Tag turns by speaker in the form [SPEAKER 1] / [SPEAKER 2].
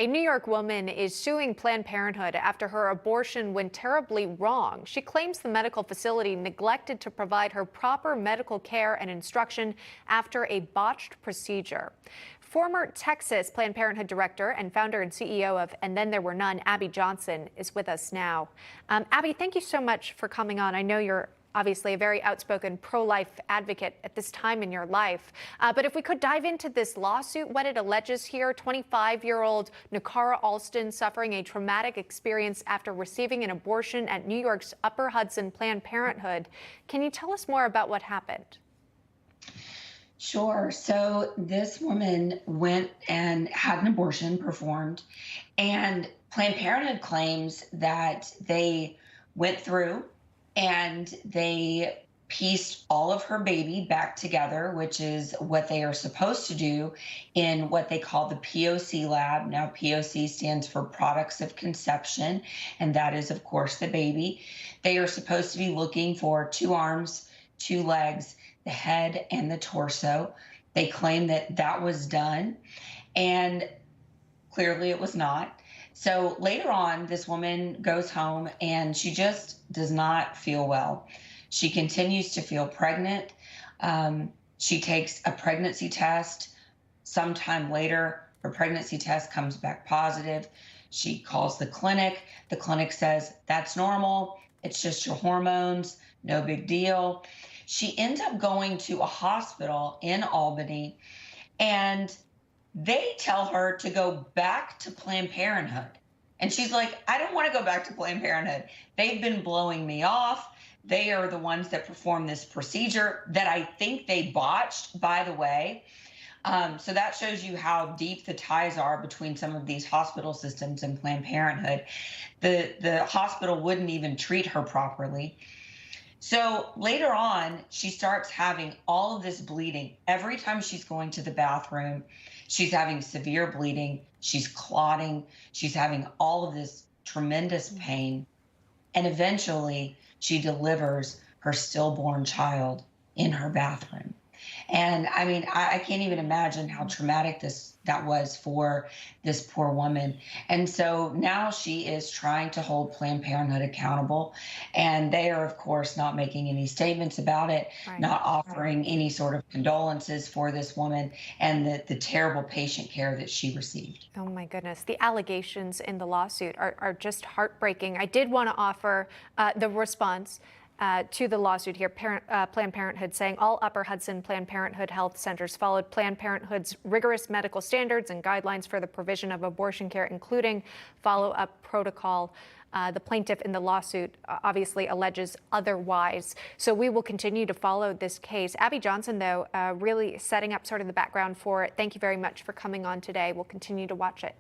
[SPEAKER 1] A New York woman is suing Planned Parenthood after her abortion went terribly wrong. She claims the medical facility neglected to provide her proper medical care and instruction after a botched procedure. Former Texas Planned Parenthood director and founder and CEO of And Then There Were None, Abby Johnson, is with us now. Abby, thank you so much for coming on. I know you're obviously a very outspoken pro-life advocate at this time in your life. But if we could dive into this lawsuit, what it alleges here, 25-year-old Nakara Alston suffering a traumatic experience after receiving an abortion at New York's Upper Hudson Planned Parenthood. Can you tell us more about what happened?
[SPEAKER 2] Sure. So this woman went and had an abortion performed, and Planned Parenthood claims that they went through and they pieced all of her baby back together, which is what they are supposed to do in what they call the POC lab. Now, POC stands for products of conception, and that is, of course, the baby. They are supposed to be looking for 2 arms, 2 legs, the head and the torso. They claim that that was done, and clearly it was not. So later on, this woman goes home and she just does not feel well. She continues to feel pregnant. She takes a pregnancy test. Sometime later, her pregnancy test comes back positive. She calls the clinic. The clinic says, that's normal. It's just your hormones. No big deal. She ends up going to a hospital in Albany, and they tell her to go back to Planned Parenthood. And she's like, I don't want to go back to Planned Parenthood. They've been blowing me off. They are the ones that performed this procedure that I think they botched, by the way. So that shows you how deep the ties are between some of these hospital systems and Planned Parenthood. The hospital wouldn't even treat her properly. So later on, she starts having all of this bleeding. Every time she's going to the bathroom, she's having severe bleeding. She's clotting. She's having all of this tremendous pain. And eventually, she delivers her stillborn child in her bathroom. And I mean, I can't even imagine how traumatic that was for this poor woman. And so now she is trying to hold Planned Parenthood accountable. And they are, of course, not making any statements about it, not offering any sort of condolences for this woman and the terrible patient care that she received.
[SPEAKER 1] Oh, my goodness. The allegations in the lawsuit are just heartbreaking. I did want to offer the response to the lawsuit here. Planned Parenthood saying all Upper Hudson Planned Parenthood health centers followed Planned Parenthood's rigorous medical standards and guidelines for the provision of abortion care, including follow-up protocol. The plaintiff in the lawsuit obviously alleges otherwise. So we will continue to follow this case. Abby Johnson, though, really setting up sort of the background for it. Thank you very much for coming on today. We'll continue to watch it.